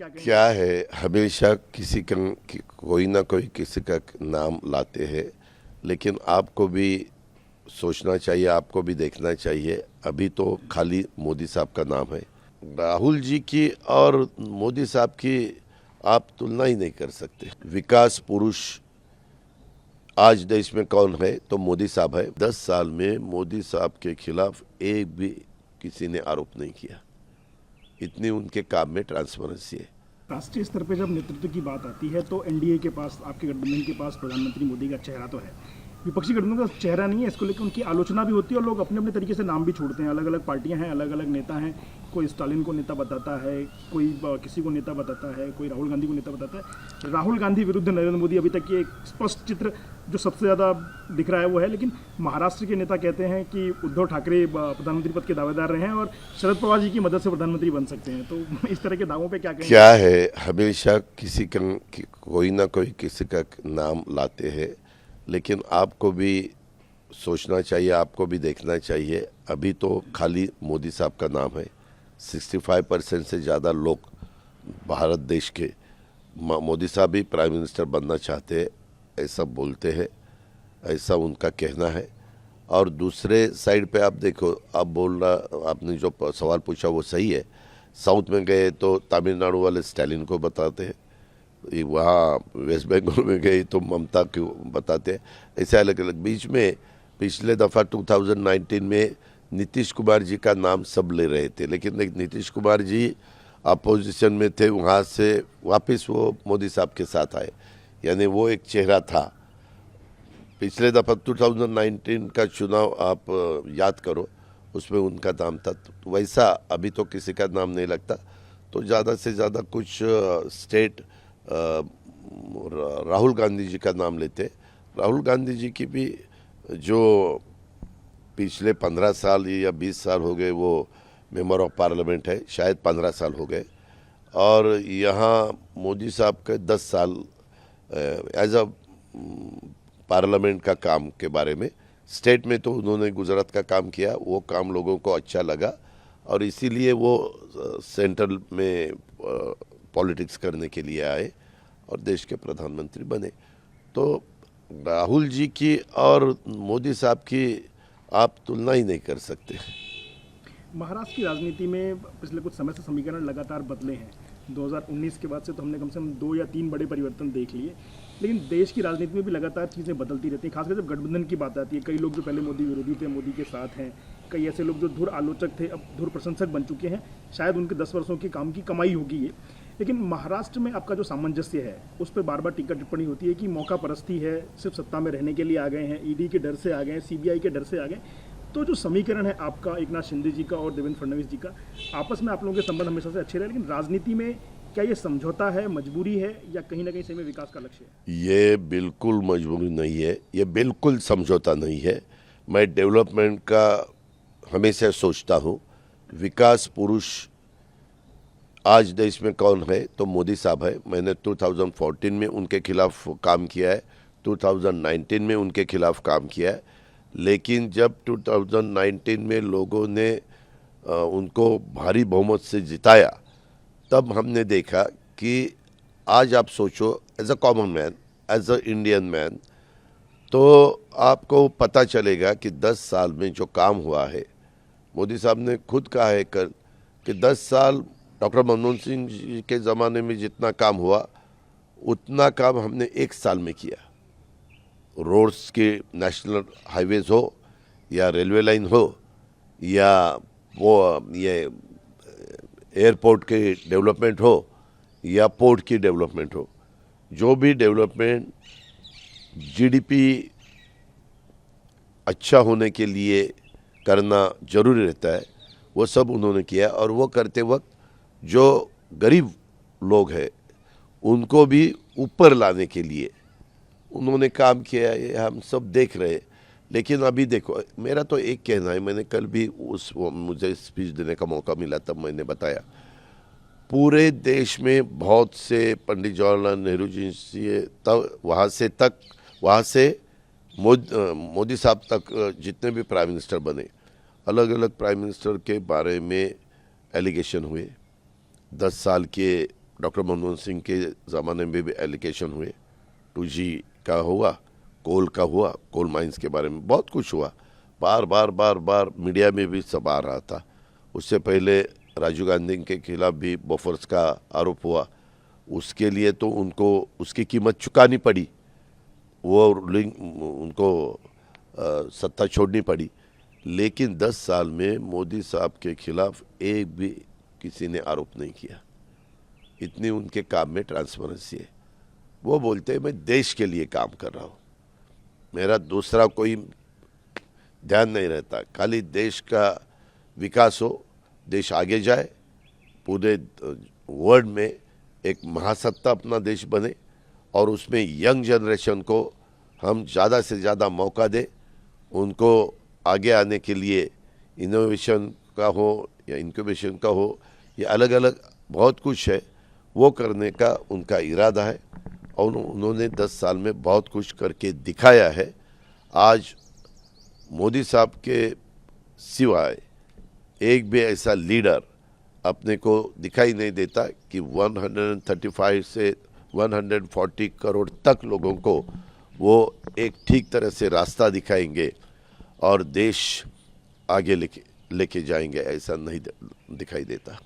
क्या है, हमेशा कोई ना कोई किसी का नाम लाते हैं, लेकिन आपको भी सोचना चाहिए, आपको भी देखना चाहिए। अभी तो खाली मोदी साहब का नाम है। राहुल जी की और मोदी साहब की आप तुलना ही नहीं कर सकते। विकास पुरुष आज देश में कौन है तो मोदी साहब है। 10 साल में मोदी साहब के खिलाफ एक भी किसी ने आरोप नहीं किया। इतनी उनके काम में ट्रांसपेरेंसी है। राष्ट्रीय स्तर पे जब नेतृत्व की बात आती है तो एनडीए के पास, आपके गठबंधन के पास प्रधानमंत्री मोदी का चेहरा तो है। विपक्षी गठबंधन का चेहरा नहीं है, इसको लेकर उनकी आलोचना भी होती है और लोग अपने अपने तरीके से नाम भी छोड़ते हैं। अलग अलग पार्टियां हैं, अलग अलग नेता हैं। कोई स्टालिन को नेता बताता है, कोई किसी को नेता बताता है, कोई राहुल गांधी को नेता बताता है। राहुल गांधी विरुद्ध नरेंद्र मोदी अभी तक ये एक स्पष्ट चित्र जो सबसे ज़्यादा दिख रहा है वो है। लेकिन महाराष्ट्र के नेता कहते हैं कि उद्धव ठाकरे प्रधानमंत्री पद के दावेदार रहे हैं और शरद पवार जी की मदद से प्रधानमंत्री बन सकते हैं। तो इस तरह के दावों पे क्या कहेंगे? क्या है, हमेशा कोई ना कोई किसी का नाम लाते हैं, लेकिन आपको भी सोचना चाहिए, आपको भी देखना चाहिए। अभी तो खाली मोदी साहब का नाम है। 65% से ज़्यादा लोग भारत देश के मोदी साहब भी प्राइम मिनिस्टर बनना चाहते हैं, ऐसा बोलते हैं, ऐसा उनका कहना है। और दूसरे साइड पे आप देखो, आप बोल रहा, आपने जो सवाल पूछा वो सही है। साउथ में गए तो तमिलनाडु वाले स्टालिन को बताते हैं, वहाँ वेस्ट बंगाल में गए तो ममता को बताते हैं। ऐसे अलग अलग। बीच में पिछले दफ़ा 2019 में नीतीश कुमार जी का नाम सब ले रहे थे, लेकिन नीतीश कुमार जी अपोजिशन में थे, वहाँ से वापस वो मोदी साहब के साथ आए। यानी वो एक चेहरा था। पिछले दफ़ा 2019 का चुनाव आप याद करो, उसमें उनका नाम था। तो वैसा अभी तो किसी का नाम नहीं लगता। तो ज़्यादा से ज़्यादा कुछ स्टेट राहुल गांधी जी का नाम लेते। राहुल गांधी जी की भी जो पिछले 15 साल या 20 साल हो गए वो मेंबर ऑफ पार्लियामेंट है, शायद 15 साल हो गए। और यहाँ मोदी साहब के 10 साल एज अ पार्लियामेंट का काम के बारे में। स्टेट में तो उन्होंने गुजरात का काम किया, वो काम लोगों को अच्छा लगा और इसीलिए वो सेंट्रल में पॉलिटिक्स करने के लिए आए और देश के प्रधानमंत्री बने। तो राहुल जी की और मोदी साहब की आप तुलना ही नहीं कर सकते। महाराष्ट्र की राजनीति में पिछले कुछ समय से समीकरण लगातार बदले हैं। 2019 के बाद से तो हमने कम से कम 2 या 3 बड़े परिवर्तन देख लिए, लेकिन देश की राजनीति में भी लगातार चीज़ें बदलती रहती हैं। खासकर जब गठबंधन की बात आती है, कई लोग जो पहले मोदी विरोधी थे मोदी के साथ हैं, कई ऐसे लोग जो धुर आलोचक थे अब धुर प्रशंसक बन चुके हैं। शायद उनके 10 वर्षों के काम की कमाई होगी ये। लेकिन महाराष्ट्र में आपका जो सामंजस्य है उस पर बार बार टीका टिप्पणी होती है कि मौका परस्ती है, सिर्फ सत्ता में रहने के लिए आ गए हैं, ईडी के डर से आ गए हैं, सीबीआई के डर से आ गए। तो जो समीकरण है आपका एकनाथ शिंदे जी का और देवेंद्र फडणवीस जी का, आपस में आप लोगों के संबंध हमेशा से अच्छे रहे, लेकिन राजनीति में क्या ये समझौता है, मजबूरी है, या कहीं ना कहीं सही में विकास का लक्ष्य है? ये बिल्कुल मजबूरी नहीं है, ये बिल्कुल समझौता नहीं है। मैं डेवलपमेंट का हमेशा सोचता हूँ। विकास पुरुष आज देश में कौन है तो मोदी साहब है। मैंने 2014 में उनके खिलाफ काम किया है, 2019 में उनके खिलाफ काम किया है। लेकिन जब 2019 में लोगों ने उनको भारी बहुमत से जिताया, तब हमने देखा कि आज आप सोचो, as a common man, as a Indian man, तो आपको पता चलेगा कि 10 साल में जो काम हुआ है, मोदी साहब ने खुद कहा है कि 10 साल डॉक्टर मनमोहन सिंह जी के ज़माने में जितना काम हुआ उतना काम हमने 1 साल में किया। रोड्स के नेशनल हाईवेज हो या रेलवे लाइन हो या वो ये एयरपोर्ट के डेवलपमेंट हो या पोर्ट की डेवलपमेंट हो, जो भी डेवलपमेंट जीडीपी अच्छा होने के लिए करना जरूरी रहता है, वो सब उन्होंने किया। और वो करते वक्त जो गरीब लोग हैं उनको भी ऊपर लाने के लिए उन्होंने काम किया, ये हम सब देख रहे हैं। लेकिन अभी देखो, मेरा तो एक कहना है, मैंने कल भी मुझे स्पीच देने का मौका मिला, तब मैंने बताया, पूरे देश में बहुत से पंडित जवाहरलाल नेहरू जी से तब वहाँ से मोदी साहब तक जितने भी प्राइम मिनिस्टर बने, अलग अलग प्राइम मिनिस्टर के बारे में एलिगेशन हुए। 10 साल के डॉक्टर मनमोहन सिंह के ज़माने में भी एलिगेशन हुए, 2G का हुआ, कोल का हुआ, कोल माइंस के बारे में बहुत कुछ हुआ, बार बार मीडिया में भी सब आ रहा था। उससे पहले राजीव गांधी के खिलाफ भी बोफोर्स का आरोप हुआ, उसके लिए तो उनको उसकी कीमत चुकानी पड़ी, वो रूलिंग उनको सत्ता छोड़नी पड़ी। लेकिन 10 साल में मोदी साहब के खिलाफ एक भी किसी ने आरोप नहीं किया। इतनी उनके काम में ट्रांसपेरेंसी है। वो बोलते हैं मैं देश के लिए काम कर रहा हूँ, मेरा दूसरा कोई ध्यान नहीं रहता, खाली देश का विकास हो, देश आगे जाए, पूरे वर्ल्ड में एक महासत्ता अपना देश बने और उसमें यंग जनरेशन को हम ज़्यादा से ज़्यादा मौका दें, उनको आगे आने के लिए इनोवेशन का हो या इंक्यूबेशन का हो या अलग अलग बहुत कुछ है, वो करने का उनका इरादा है और उन्होंने 10 साल में बहुत कुछ करके दिखाया है। आज मोदी साहब के सिवाय एक भी ऐसा लीडर अपने को दिखाई नहीं देता कि 135 से 140 करोड़ तक लोगों को वो एक ठीक तरह से रास्ता दिखाएंगे और देश आगे लेके जाएंगे, ऐसा नहीं दिखाई देता।